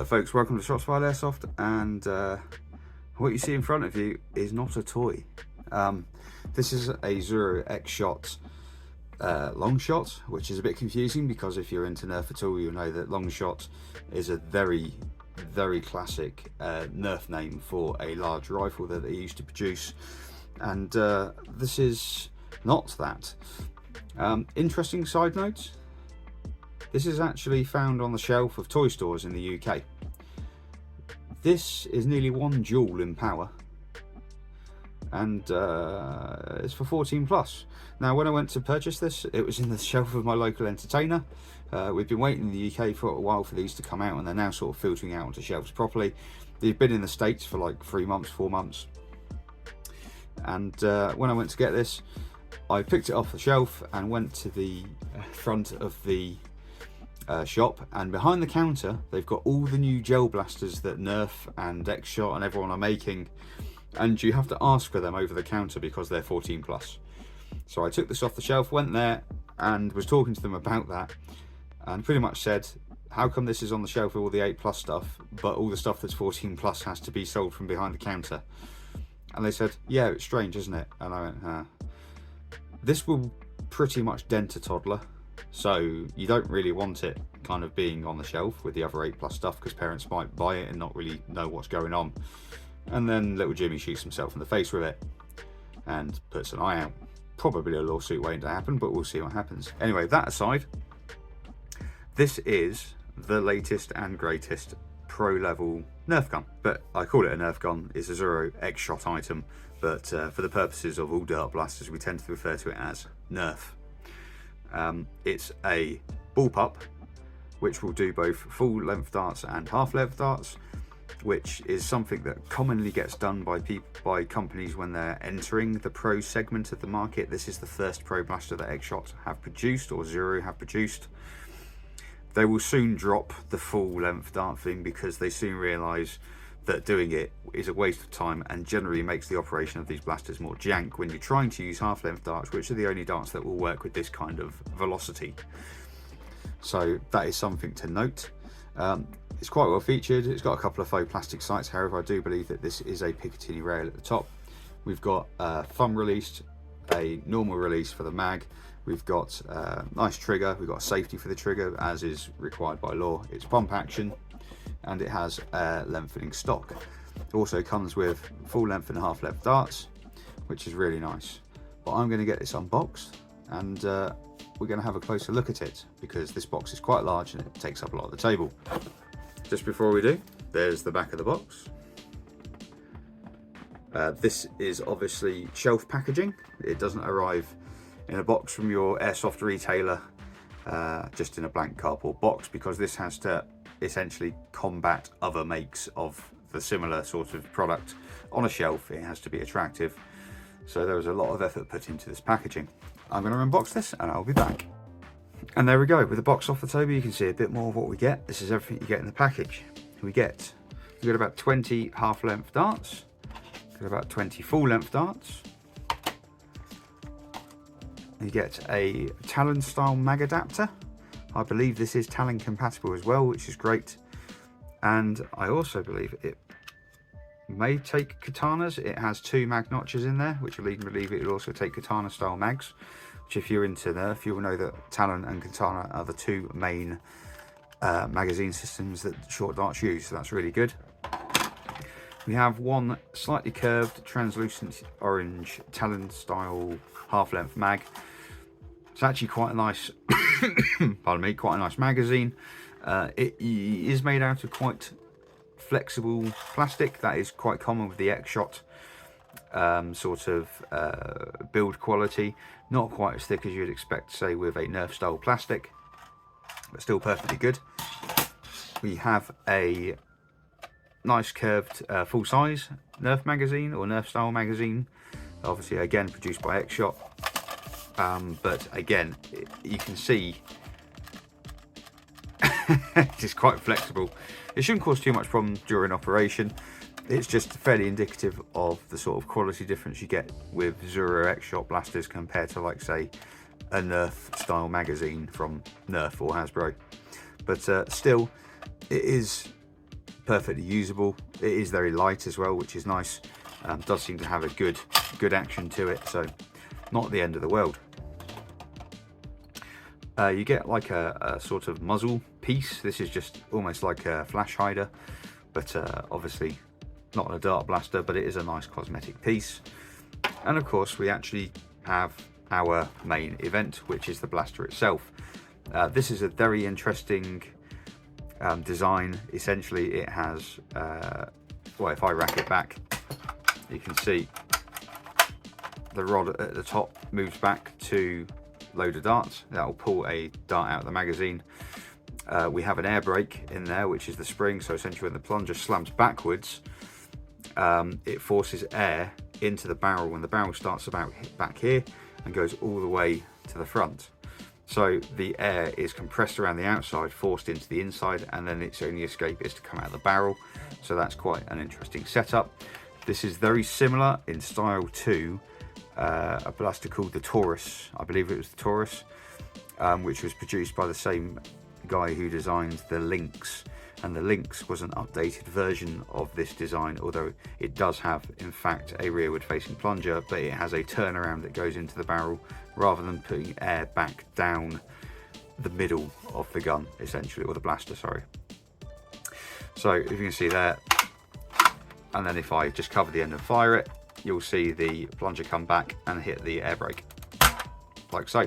Hello folks, welcome to Shots Fired Airsoft, and what you see in front of you is not a toy. This is a Zuru Xshot Longshot, which is a bit confusing because if you're into Nerf at all, you'll know that Longshot is a very classic Nerf name for a large rifle that they used to produce, and this is not that. Interesting side note, this is actually found on the shelf of toy stores in the UK. This is nearly 1 joule in power, and it's for 14 plus. Now, when I went to purchase this, it was in the shelf of my local entertainer. We've been waiting in the UK for a while for these to come out, and they're now sort of filtering out onto shelves properly. They've been in the States for like 3 months, 4 months. And when I went to get this, I picked it off the shelf and went to the front of the shop, and behind the counter they've got all the new gel blasters that Nerf and Xshot and everyone are making, and you have to ask for them over the counter because they're 14 plus. So I took this off the shelf, went there and was talking to them about that, and pretty much said, how come this is on the shelf with all the 8 plus stuff, but all the stuff that's 14 plus has to be sold from behind the counter? And they said, yeah, it's strange, isn't it? And I went, this will pretty much dent a toddler, so you don't really want it kind of being on the shelf with the other 8 plus stuff, because parents might buy it and not really know what's going on, and then little Jimmy shoots himself in the face with it and puts an eye out. Probably a lawsuit waiting to happen, but we'll see what happens. Anyway, that aside, this is the latest and greatest pro level Nerf gun, but I call it a Nerf gun. It's a Zuru Xshot item, but for the purposes of all dart blasters, we tend to refer to it as Nerf. It's a bullpup, which will do both full length darts and half length darts, which is something that commonly gets done by companies when they're entering the pro segment of the market. This is the first pro blaster that Xshot have produced, or Zuru have produced. They will soon drop the full length dart thing because they soon realise that doing it is a waste of time and generally makes the operation of these blasters more jank when you're trying to use half length darts, which are the only darts that will work with this kind of velocity. So that is something to note. It's quite well featured. It's got a couple of faux plastic sights. However, I do believe that this is a Picatinny rail at the top. We've got a thumb released, a normal release for the mag. We've got a nice trigger. We've got a safety for the trigger, as is required by law. It's pump action, and it has a lengthening stock. It also comes with full length and half length darts, which is really nice. But I'm going to get this unboxed, and we're going to have a closer look at it because this box is quite large and it takes up a lot of the table. Just before we do, there's the back of the box. This is obviously shelf packaging. It doesn't arrive in a box from your airsoft retailer, just in a blank cardboard box, because this has to essentially combat other makes of the similar sort of product on a shelf. It has to be attractive, so there was a lot of effort put into this packaging. I'm going to unbox this and I'll be back. And there we go, with the box off the table you can see a bit more of what we get. This is everything you get in the package. We get about 20 half length darts, we get about 20 full length darts. You get a Talon style mag adapter. I believe this is Talon compatible as well, which is great. And I also believe it may take katanas. It has 2 mag notches in there, which will lead me to believe it will also take katana style mags, which if you're into Nerf, you will know that Talon and katana are the 2 main magazine systems that short darts use, so that's really good. We have one slightly curved translucent orange Talon style half length mag. It's actually quite a nice pardon me, quite a nice magazine. It is made out of quite flexible plastic. That is quite common with the Xshot sort of build quality. Not quite as thick as you'd expect, say, with a Nerf style plastic, but still perfectly good. We have a nice curved full size Nerf magazine, or Nerf style magazine, obviously again produced by Xshot. But again, you can see it's quite flexible. It shouldn't cause too much problem during operation. It's just fairly indicative of the sort of quality difference you get with Zuru Xshot blasters compared to, like, say, a Nerf style magazine from Nerf or Hasbro. But still, it is perfectly usable. It is very light as well, which is nice. Does seem to have a good action to it, so not the end of the world. You get like a sort of muzzle piece. This is just almost like a flash hider, but obviously not a dart blaster, but it is a nice cosmetic piece. And of course we actually have our main event, which is the blaster itself. This is a very interesting design. Essentially it has, well, if I rack it back, you can see the rod at the top moves back to load of darts. That will pull a dart out of the magazine. We have an air brake in there, which is the spring, so essentially when the plunger slams backwards, it forces air into the barrel when the barrel starts about back here and goes all the way to the front. So the air is compressed around the outside, forced into the inside, and then its only escape is to come out of the barrel. So that's quite an interesting setup. This is very similar in style to a blaster called the Taurus. I believe it was the Taurus, which was produced by the same guy who designed the Lynx. And the Lynx was an updated version of this design, although it does have, in fact, a rearward facing plunger, but it has a turnaround that goes into the barrel rather than putting air back down the middle of the gun, essentially, or the blaster, sorry. So if you can see there, and then if I just cover the end and fire it, you'll see the plunger come back and hit the air brake, like so.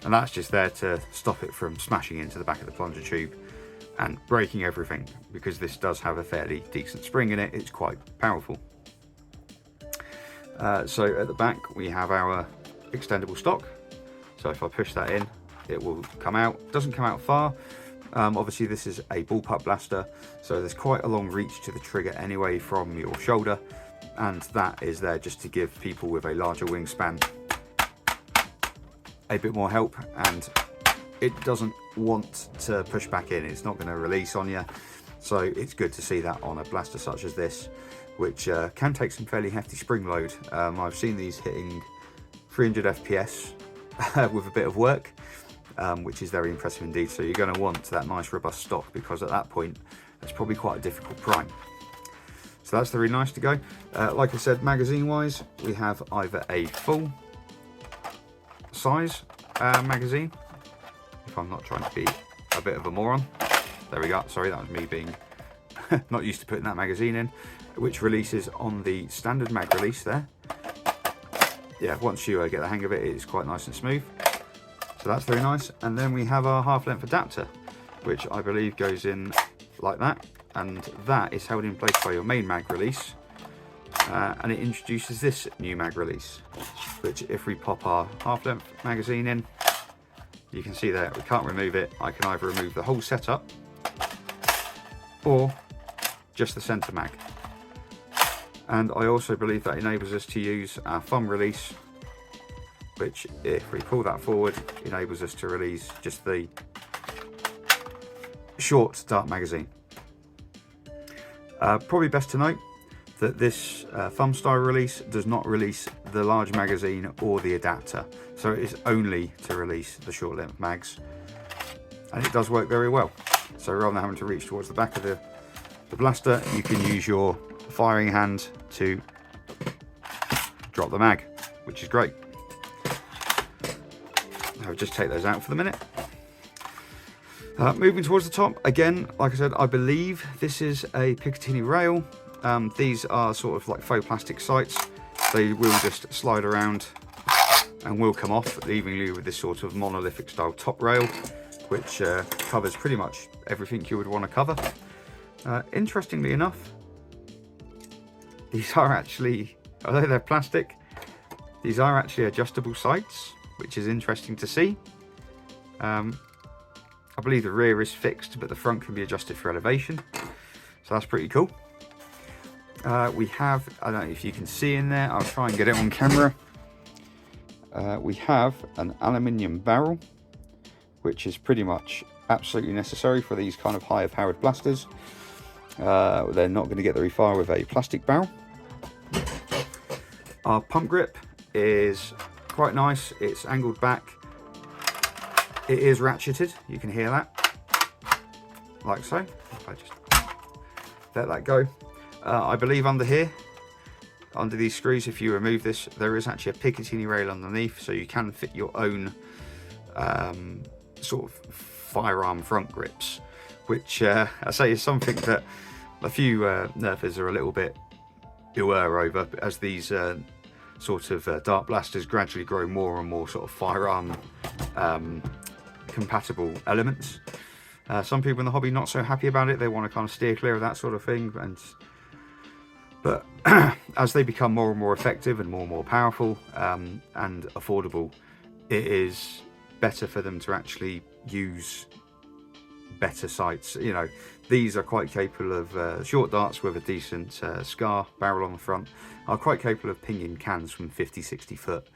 And that's just there to stop it from smashing into the back of the plunger tube and breaking everything, because this does have a fairly decent spring in it. It's quite powerful. So at the back we have our extendable stock. So if I push that in, it will come out. It doesn't come out far. Obviously this is a bullpup blaster, so there's quite a long reach to the trigger anyway from your shoulder, and that is there just to give people with a larger wingspan a bit more help, and it doesn't want to push back in. It's not going to release on you, so it's good to see that on a blaster such as this, which can take some fairly hefty spring load. I've seen these hitting 300 FPS with a bit of work, which is very impressive indeed. So you're going to want that nice robust stock, because at that point it's probably quite a difficult prime. So that's very nice to go. Like I said, magazine wise, we have either a full size magazine, if I'm not trying to be a bit of a moron. There we go, sorry, that was me being not used to putting that magazine in, which releases on the standard mag release there. Yeah, once you get the hang of it, it's quite nice and smooth. So that's very nice. And then we have our half-length adapter, which I believe goes in like that, and that is held in place by your main mag release, and it introduces this new mag release, which if we pop our half-length magazine in, you can see there we can't remove it. I can either remove the whole setup or just the center mag. And I also believe that enables us to use our thumb release, which if we pull that forward, enables us to release just the short dart magazine. Probably best to note that this thumb style release does not release the large magazine or the adapter, so it is only to release the short length mags, and it does work very well. So rather than having to reach towards the back of the blaster, you can use your firing hand to drop the mag, which is great. I'll just take those out for the minute. Moving towards the top, again, like I said, I believe this is a Picatinny rail. These are sort of like faux plastic sights. They will just slide around and will come off, leaving you with this sort of monolithic style top rail, which covers pretty much everything you would want to cover. Interestingly enough, these are actually, although they're plastic, these are actually adjustable sights, which is interesting to see. I believe the rear is fixed, but the front can be adjusted for elevation, so that's pretty cool. We have, I don't know if you can see in there, I'll try and get it on camera. We have an aluminium barrel, which is pretty much absolutely necessary for these kind of higher powered blasters. They're not going to get very far with a plastic barrel. Our pump grip is quite nice. It's angled back. It is ratcheted. You can hear that, like so. If I just let that go. I believe under here, under these screws, if you remove this, there is actually a Picatinny rail underneath, so you can fit your own sort of firearm front grips, which I say is something that a few nerfers are a little bit over, as these sort of dart blasters gradually grow more and more sort of firearm compatible elements. Some people in the hobby not so happy about it. They want to kind of steer clear of that sort of thing, but as they become more and more effective and more powerful and affordable, it is better for them to actually use better sights. You know, these are quite capable of short darts with a decent scar barrel on the front are quite capable of pinging cans from 50-60 foot,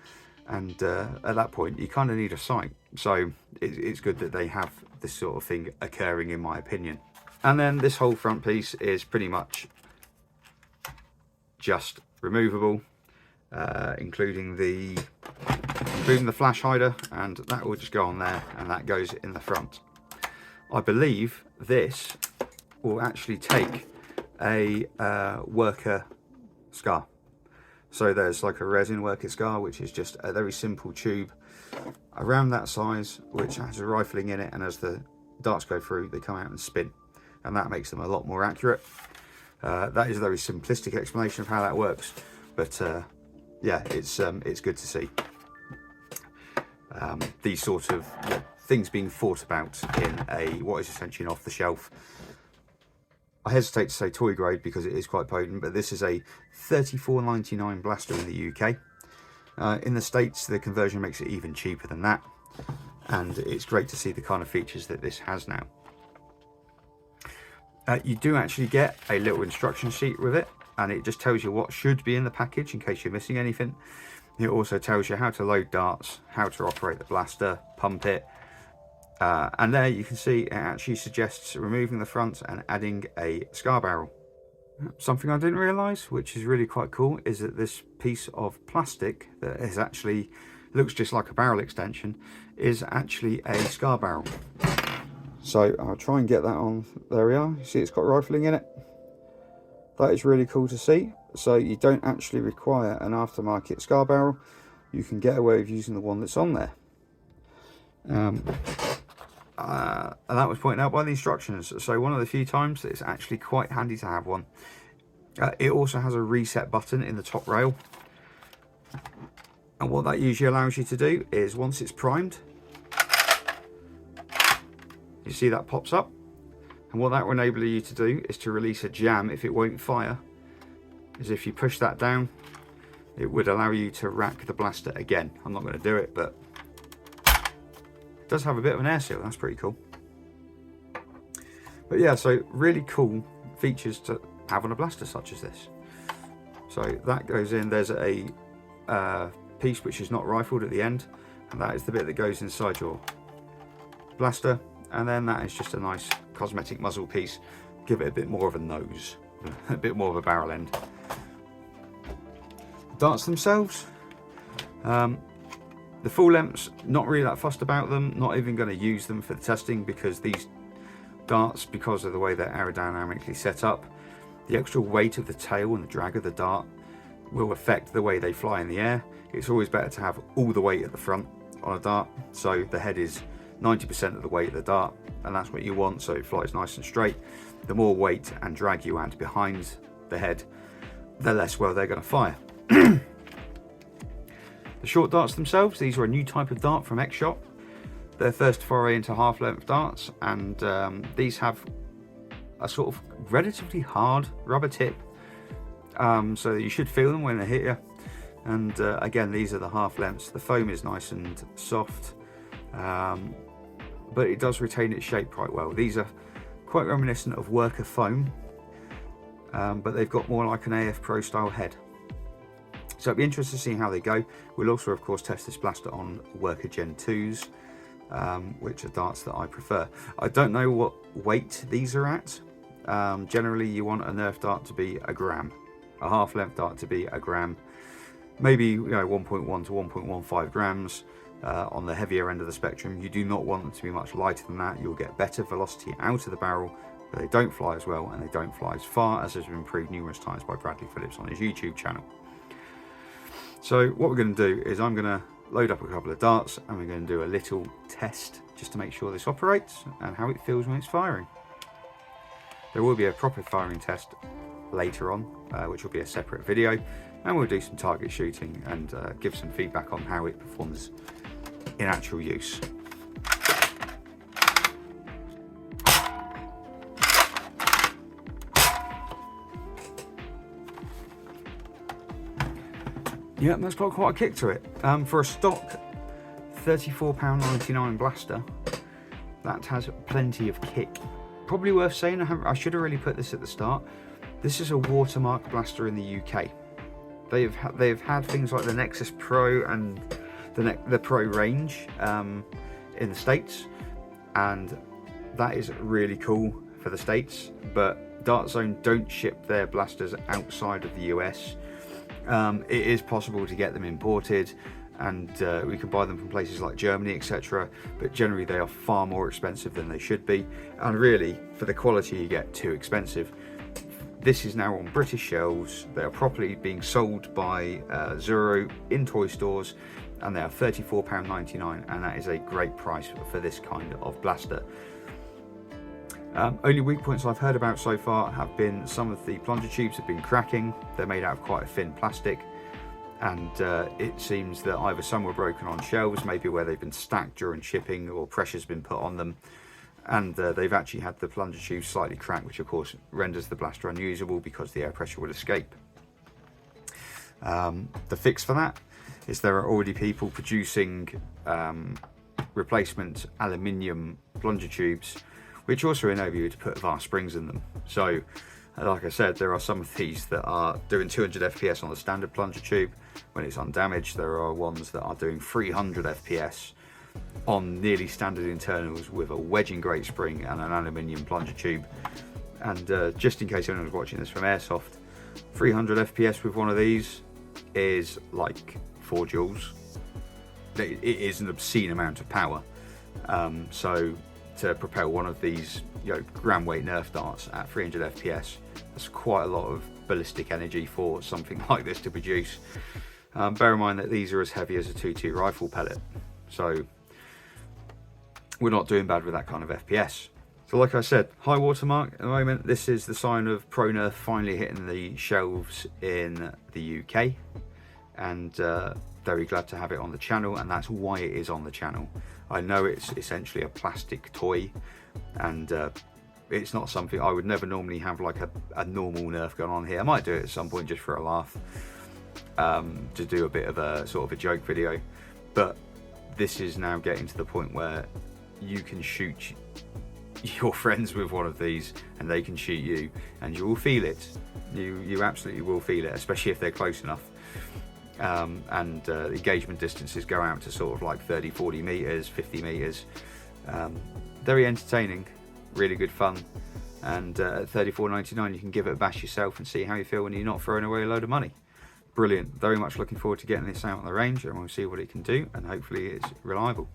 and at that point you kind of need a sight, so it's good that they have this sort of thing occurring, in my opinion. And then this whole front piece is pretty much just removable, including the flash hider, and that will just go on there, and that goes in the front. I believe this will actually take a worker scar. So there's like a resin worker scar, which is just a very simple tube around that size, which has a rifling in it, and as the darts go through, they come out and spin, and that makes them a lot more accurate. That is a very simplistic explanation of how that works, but yeah, it's good to see these sort of things being thought about in what is essentially an off-the-shelf, I hesitate to say toy grade because it is quite potent, but this is a $34.99 blaster in the UK. In the States, the conversion makes it even cheaper than that, and it's great to see the kind of features that this has now. You do actually get a little instruction sheet with it, and it just tells you what should be in the package in case you're missing anything. It also tells you how to load darts, how to operate the blaster, pump it, and there you can see it actually suggests removing the front and adding a scar barrel. Something I didn't realise, which is really quite cool, is that this piece of plastic that is actually looks just like a barrel extension is actually a scar barrel. So I'll try and get that on. There we are. You see it's got rifling in it. That is really cool to see. So you don't actually require an aftermarket scar barrel. You can get away with using the one that's on there. And that was pointed out by the instructions. So one of the few times that it's actually quite handy to have one. It also has a reset button in the top rail. And what that usually allows you to do is, once it's primed, you see that pops up, and what that will enable you to do is to release a jam if it won't fire. Is if you push that down, it would allow you to rack the blaster again. I'm not going to do it, but it does have a bit of an air seal. That's pretty cool. But yeah, so really cool features to have on a blaster such as this. So that goes in. There's a piece which is not rifled at the end, and that is the bit that goes inside your blaster. And then that is just a nice cosmetic muzzle piece. Give it a bit more of a nose, a bit more of a barrel end. Darts themselves, the full lengths, not really that fussed about them, not even going to use them for the testing, because these darts, because of the way they're aerodynamically set up, the extra weight of the tail and the drag of the dart will affect the way they fly in the air. It's always better to have all the weight at the front on a dart, so the head is 90% of the weight of the dart, and that's what you want, so it flies nice and straight. The more weight and drag you add behind the head, the less well they're going to fire. The short darts themselves, these are a new type of dart from Xshot. Their first foray into half-length darts, and these have a sort of relatively hard rubber tip, so you should feel them when they hit you. And again, these are the half lengths. The foam is nice and soft, but it does retain its shape quite well. These are quite reminiscent of worker foam, but they've got more like an AF Pro style head. So it'll be interesting to see how they go. We'll also, of course, test this blaster on worker Gen 2s, which are darts that I prefer. I don't know what weight these are at. Generally, you want a Nerf dart to be a gram, a half-length dart to be a gram, maybe 1.1 to 1.15 grams. On the heavier end of the spectrum, you do not want them to be much lighter than that. You'll get better velocity out of the barrel but they don't fly as well and they don't fly as far, as has been proved numerous times by Bradley Phillips on his YouTube channel. So what we're going to do is I'm going to load up a couple of darts and we're going to do a little test just to make sure this operates and how it feels when it's firing. There will be a proper firing test later on, which will be a separate video, and we'll do some target shooting and give some feedback on how it performs in actual use. Yeah, that's got quite a kick to it. For a stock £34.99 blaster, that has plenty of kick. Probably worth saying, I should have really put this at the start, this is a watermark blaster in the UK. They've had things like the Nexus Pro and the Pro range in the States, and that is really cool for the States, but Dart Zone don't ship their blasters outside of the US. It is possible to get them imported, and we can buy them from places like Germany, etc., but generally they are far more expensive than they should be, and really for the quality you get, too expensive. This is now on British shelves. They are properly being sold by Zuru in toy stores, and they are £34.99, and that is a great price for this kind of blaster. Only weak points I've heard about so far have been some of the plunger tubes have been cracking. They're made out of quite a thin plastic, and it seems that either some were broken on shelves, maybe where they've been stacked during shipping, or pressure's been put on them, and they've actually had the plunger tubes slightly cracked, which of course renders the blaster unusable because the air pressure would escape. The fix for that is there are already people producing replacement aluminium plunger tubes, which also enable you to put vast springs in them. So, like I said, there are some of these that are doing 200 FPS on the standard plunger tube when it's undamaged. There are ones that are doing 300 FPS on nearly standard internals with a wedging grate spring and an aluminium plunger tube. And just in case anyone's watching this from Airsoft, 300 FPS with one of these is like 4 joules. It is an obscene amount of power. So to propel one of these, gram weight Nerf darts at 300 FPS, that's quite a lot of ballistic energy for something like this to produce. Bear in mind that these are as heavy as a 2.2 rifle pellet, so we're not doing bad with that kind of FPS. So like I said, high watermark at the moment. This is the sign of Pro Nerf finally hitting the shelves in the UK, and very glad to have it on the channel, and that's why it is on the channel. I know it's essentially a plastic toy, and it's not something I would never normally have, like a normal Nerf gun on here. I might do it at some point just for a laugh, to do a bit of a sort of a joke video, but this is now getting to the point where you can shoot your friends with one of these and they can shoot you, and you will feel it. You absolutely will feel it, especially if they're close enough. The engagement distances go out to sort of like 30-40 meters, 50 meters. Very entertaining, really good fun, and at $34.99 you can give it a bash yourself and see how you feel when you're not throwing away a load of money. Brilliant. Very much looking forward to getting this out on the range, and we'll see what it can do, and hopefully it's reliable.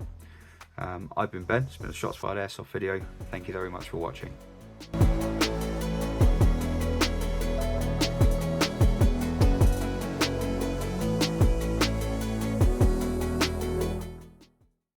I've been Ben. It's been a Shots Fired Airsoft video. Thank you very much for watching.